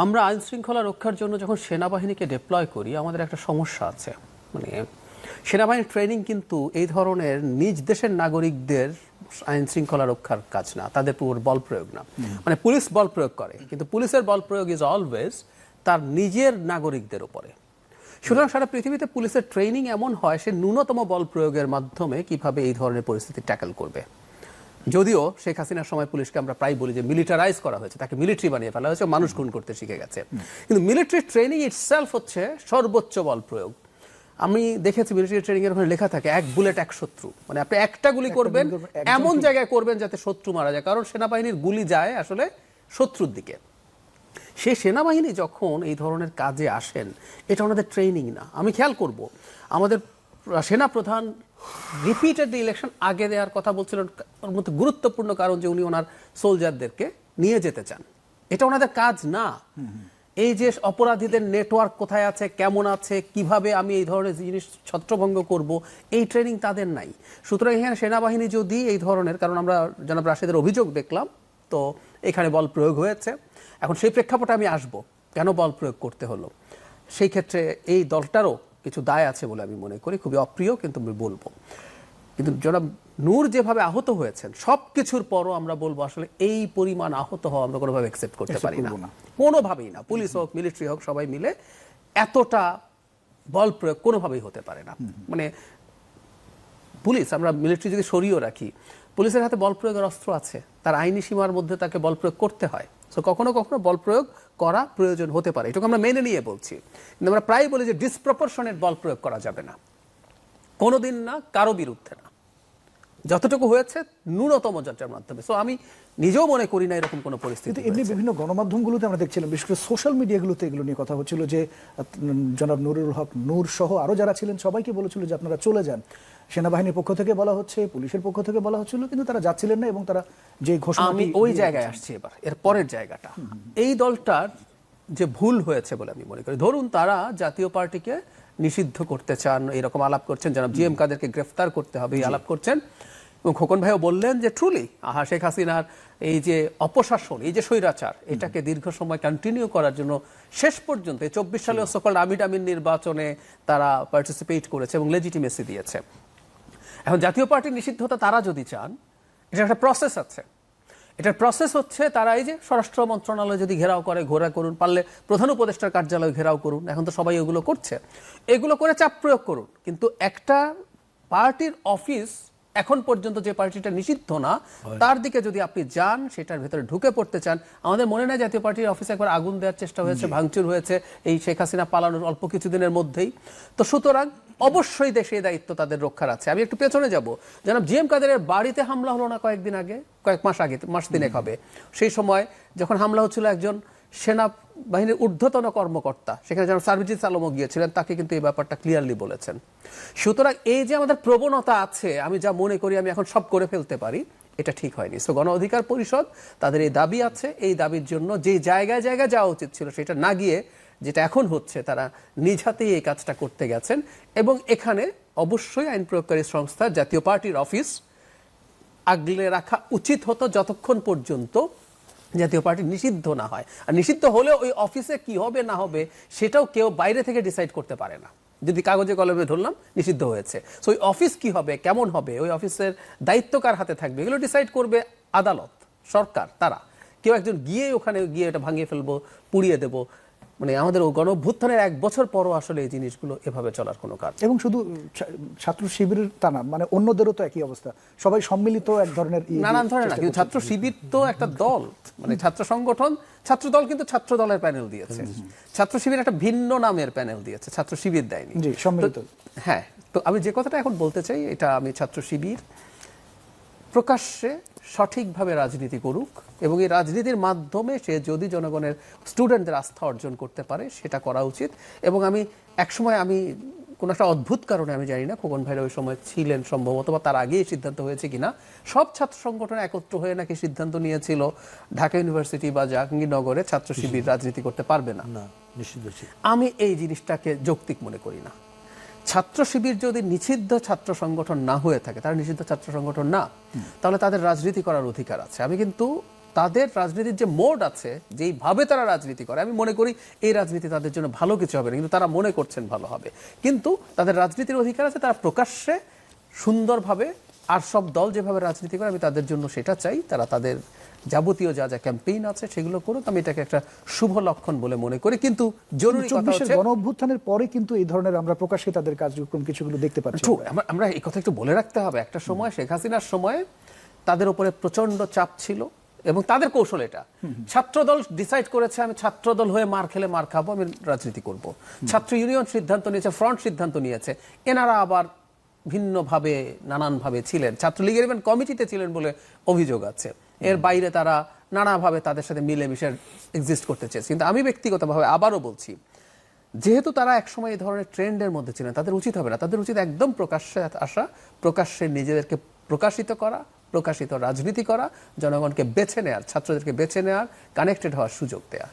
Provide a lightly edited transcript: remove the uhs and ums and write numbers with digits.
আমরা আইন শৃঙ্খলা রক্ষার জন্য যখন সেনাবাহিনীকে ডিপ্লয় করি আমাদের একটা সমস্যা আছে। মানে সেনাবাহিনীর ট্রেনিং কিন্তু এই ধরনের নিজ দেশের নাগরিকদের আইন শৃঙ্খলা রক্ষার কাজ না, তাদের পুরো বল প্রয়োগ না। মানে পুলিশ বল প্রয়োগ করে, কিন্তু পুলিশের বল প্রয়োগ ইজ অলওয়েজ তার নিজের নাগরিকদের উপরে। সুতরাং সারা পৃথিবীতে পুলিশের ট্রেনিং এমন হয় সে ন্যূনতম বল প্রয়োগের মাধ্যমে কিভাবে এই ধরনের পরিস্থিতি ট্যাকল করবে। যদিও শেখ হাসিনার সময় পুলিশকে আমরা প্রায় বলি যে মিলিটারাইজ করা হয়েছে, তাকে মিলিটারি বানিয়ে ফেলা হয়েছে, মানুষ খুন করতে শিখে গেছে। কিন্তু মিলিটারি ট্রেনিং ইটসেলফ হচ্ছে সর্বোচ্চ বল প্রয়োগ। আমি দেখেছি মিলিটারি ট্রেনিং এর ওখানে লেখা থাকে 1 বুলেট 1 শত্রু। মানে আপনি একটা গুলি করবেন এমন জায়গায় করবেন যাতে শত্রু মারা যায়, কারণ সেনাবাহিনীর গুলি যায় আসলে শত্রুর দিকে। সেই সেনাবাহিনী যখন এই ধরনের কাজে আসেন, এটা ওনাদের ট্রেনিং না। আমি খেয়াল করব আমাদের সেনা প্রধান রিপিটেড ইলেকশন আগে দেওয়ার কথা বলছিলেন, ওর মধ্যে গুরুত্বপূর্ণ কারণ যে উনি ওনার সোলজারদেরকে নিয়ে যেতে চান। এটা ওনাদের কাজ না। এই যে অপরাধীদের নেটওয়ার্ক কোথায় আছে, কেমন আছে, কিভাবে আমি এই ধরনের জিনিস ছত্রভঙ্গ করব, এই ট্রেনিং তাদের নাই। সুতরাং এখানে সেনাবাহিনী যদি এই ধরনের, কারণ আমরা জনাব রাশেদের অভিযোগ দেখলাম, তো এখানে বল প্রয়োগ হয়েছে। এখন সেই প্রেক্ষাপটে আমি আসব কেন বল প্রয়োগ করতে হলো। সেই ক্ষেত্রে এই দলটারও কিছু দায় আছে বলে আমি মনে করি, খুবই অপ্রিয় কিন্তু আমি বলবো। কিন্তু জনাব নূর যেভাবে আহত হয়েছেন, সব কিছুর পরও আমরা বলবো আসলে এই পরিমাণ আহত হওয়া আমরা কোনোভাবে অ্যাকসেপ্ট করতে পারি না, কোনোভাবেই না। পুলিশ হোক, মিলিটারি হোক, সবাই মিলে এতটা বল প্রয়োগ কোনোভাবেই হতে পারে না। মানে পুলিশ, আমরা মিলিটারি যদি সরিয়েও রাখি, পুলিশের হাতে বল প্রয়োগের অস্ত্র আছে, তার আইনি সীমার মধ্যে তাকে বল প্রয়োগ করতে হয়। তো কখনো কখনো বল প্রয়োগ করা প্রয়োজন হতে পারে, এটুকু আমরা মেনে নিয়ে বলছি। কিন্তু আমরা প্রায় বলি যে ডিসপ্রপোর্শনেট বল প্রয়োগ করা যাবে না, কোনোদিন না, কারো বিরুদ্ধে না। যতটুকু হয়েছে ন্যূনতম যাত্রার মাধ্যমে। সো আমি নিজেও মনে করি না এরকম কোনো পরিস্থিতি। এমনি বিভিন্ন গণমাধ্যমগুলোতে আমরা দেখছিলাম, বিশেষ করে সোশ্যাল মিডিয়াগুলোতে এগুলো নিয়ে কথা হচ্ছিল যে জনাব নুরুল হক নূর সহ আরো যারা ছিলেন সবাইকে বলেছিল যে আপনারা চলে যান। সেনাবাহিনীর পক্ষ থেকে বলা হচ্ছে, পুলিশের পক্ষ থেকে বলা হচ্ছিল, কিন্তু তারা যাচ্ছিলেন না এবং তারা যে ঘোষণা। আমি ওই জায়গায় আসছি এবার, এর পরের জায়গাটা। এই দলটার যে ভুল হয়েছে বলে আমি মনে করি, ধরুন তারা জাতীয় পার্টিকে নিষিদ্ধ করতে চান, এরকম আলাপ করছেন, জনাব জি এম কাদেরকে গ্রেফতার করতে হবে এই আলাপ করছেন। এবং খোকন ভাইও বললেন যে ট্রুলি শেখ হাসিনার এই যে অপশাসন, এই যে স্বৈরাচার, এটাকে দীর্ঘ সময় কন্টিনিউ করার জন্য শেষ পর্যন্ত 24 সালে সকল আমিড আমিন নির্বাচনে তারা পার্টিসিপেট করেছে এবং লেজিটিমেসি দিয়েছে। এখন জাতীয় পার্টির নিষিদ্ধতা তারা যদি চান, এটা একটা প্রসেস আছে। এটার প্রসেস হচ্ছে তারা এই যে স্বরাষ্ট্র মন্ত্রণালয় যদি ঘেরাও করে, ঘোরা করুন, পারলে প্রধান উপদেষ্টার কার্যালয় ঘেরাও করুন, এখন তো সবাই ওগুলো করছে, এগুলো করে চাপ প্রয়োগ করুন। কিন্তু একটা পার্টির অফিস, এখন পর্যন্ত যে পার্টিটা নিষিদ্ধ না, তার দিকে যদি আপনি যান, সেটার ভেতরে ঢুকে পড়তে চান, আমাদের মনে নাই জাতীয় পার্টির অফিসে একবার আগুন দেওয়ার চেষ্টা হয়েছে, ভাঙচুর হয়েছে এই শেখ হাসিনা পালানোর অল্প কিছুদিনের মধ্যেই। তো সুতরাং অবশ্যই দেশে দায়িত্ব তাদের রক্ষার আছে। আমি একটু পেছনে যাব, জনাব জি এম কাদেরের বাড়িতে হামলা হলো না কয়েক মাস আগে, মাস দিনেক হবে। সেই সময় যখন হামলা হচ্ছিল, একজন সেনাবাহিনীর ঊর্ধ্বতন কর্মকর্তা, সেখানে যেন সার্জিস আলমও গিয়েছিলেন, তাকে কিন্তু এই ব্যাপারটা ক্লিয়ারলি বলেছেন। সুতরাং এই যে আমাদের প্রবণতা আছে, আমি যা মনে করি আমি এখন সব করে ফেলতে পারি, এটা ঠিক হয়নি। সো গণ অধিকার পরিষদ তাদের এই দাবি আছে, এই দাবির জন্য যে জায়গায় জায়গায় যাওয়া উচিত ছিল সেটা না গিয়ে যেটা এখন হচ্ছে, তারা নিজ হাতেই এই কাজটা করতে গেছেন। এবং এখানে অবশ্যই আইন প্রয়োগকারী সংস্থা, জাতীয় পার্টির অফিস আগলে রাখা উচিত হতো যতক্ষণ পর্যন্ত জাতীয় পার্টি নিষিদ্ধ না হয়। আর নিষিদ্ধ হলেও ওই অফিসে কি হবে না হবে সেটাও কেউ বাইরে থেকে ডিসাইড করতে পারে না। যদি কাগজে কলমে ধরলাম নিষিদ্ধ হয়েছে, সো ওই অফিস কি হবে, কেমন হবে, ওই অফিসের দায়িত্ব কার হাতে থাকবে, এগুলো ডিসাইড করবে আদালত, সরকার। তারা কেউ একজন গিয়ে ওখানে গিয়ে এটা ভাঙিয়ে ফেলবো, পুড়িয়ে দেবো, মানে আমাদের গণ অভ্যুত্থানের 1 বছর পরও আসলে এই জিনিসগুলো এভাবে চলার কোনো কারণ। এবং শুধু ছাত্র শিবিরের তা না, মানে অন্যদেরও তো একই অবস্থা, সবাই সম্মিলিত এক ধরনের নানান ধরনের না। কিন্তু ছাত্র শিবির তো একটা দল, মানে ছাত্র সংগঠন, ছাত্র দল কিন্তু ছাত্র দলের প্যানেল দিয়েছে, ছাত্র শিবির একটা ভিন্ন নামের প্যানেল দিয়েছে, ছাত্র শিবির দেয়নি। সম্মিলিত। হ্যাঁ, তো আমি যে কথাটা এখন বলতে চাই, এটা আমি ছাত্র শিবির প্রকাশ্যে সঠিকভাবে রাজনীতি করুক, এবং এই রাজনীতির মাধ্যমে সে যদি জনগণের, স্টুডেন্টদের আস্থা অর্জন করতে পারে, সেটা করা উচিত। এবং আমি একসময়, আমি কোনো একটা অদ্ভুত কারণে, আমি জানি না খোকন ভাইরা ওই সময় ছিলেন সম্ভবত, বা তার আগেই সিদ্ধান্ত হয়েছে কিনা, সব ছাত্র সংগঠন একত্র হয়ে নাকি সিদ্ধান্ত নিয়েছিল ঢাকা ইউনিভার্সিটি বা জাহাঙ্গীরনগরে ছাত্র শিবির রাজনীতি করতে পারবে না। আমি এই জিনিসটাকে যৌক্তিক মনে করি না। ছাত্র শিবির যদি নিষিদ্ধ ছাত্র সংগঠন না হয়ে থাকে, তারা নিষিদ্ধ ছাত্র সংগঠন না, তাহলে তাদের রাজনীতি করার অধিকার আছে। আমি কিন্তু তাদের রাজনীতির যে মোড আছে, যেইভাবে তারা রাজনীতি করে, আমি মনে করি এই রাজনীতি তাদের জন্য ভালো কিছু হবে না, কিন্তু তারা মনে করছেন ভালো হবে। কিন্তু তাদের রাজনীতির অধিকার আছে, তারা প্রকাশ্যে সুন্দরভাবে, আর সব দল যেভাবে রাজনীতি করে আমি তাদের জন্য সেটা চাই, তারা তাদের যাবতীয় যা যা ক্যাম্পেইন আছে সেগুলো করুক, আমি এটাকে একটা শুভ লক্ষণ বলে মনে করি। কিন্তু জরুরি কথা 24 হচ্ছে গণ অভ্যুত্থানের পরে কিন্তু এই ধরনের আমরা প্রকাশ্যে তাদের কার্যক্রম কিছুগুলো দেখতে পাচ্ছি। True, আমরা এই কথা একটু বলে রাখতে হবে, একটা সময় শেখ হাসিনার সময় তাদের উপরে প্রচন্ড চাপ ছিল এবং তাদের কৌশল এটা, ছাত্রদল ডিসাইড করেছে আমি ছাত্রদল হয়ে মার খেলে মার খাবো, আমি রাজনীতি করব। ছাত্র ইউনিয়ন সিদ্ধান্ত নিয়েছে, ফ্রন্ট সিদ্ধান্ত নিয়েছে, এনারা আবার ভিন্নভাবে নানানভাবে ছিলেন, ছাত্রলীগের ইভেন কমিটিতে ছিলেন বলে অভিযোগ আছে। এর বাইরে তারা নানাভাবে তাদের সাথে মিলেমিশে এক্সিস্ট করতে চেয়েছে। কিন্তু আমি ব্যক্তিগতভাবে আবারও বলছি, যেহেতু তারা একসময় এই ধরনের ট্রেন্ডের মধ্যে ছিলেন, তাদের উচিত হবে না, তাদের উচিত একদম প্রকাশ্যে আসা, প্রকাশ্যে নিজেদেরকে প্রকাশিত করা, প্রকাশিত রাজনীতি করা, জনগণকে বেছে নেয়ার, ছাত্রদেরকে বেছে নেওয়ার, কানেক্টেড হওয়ার সুযোগ দেয়া।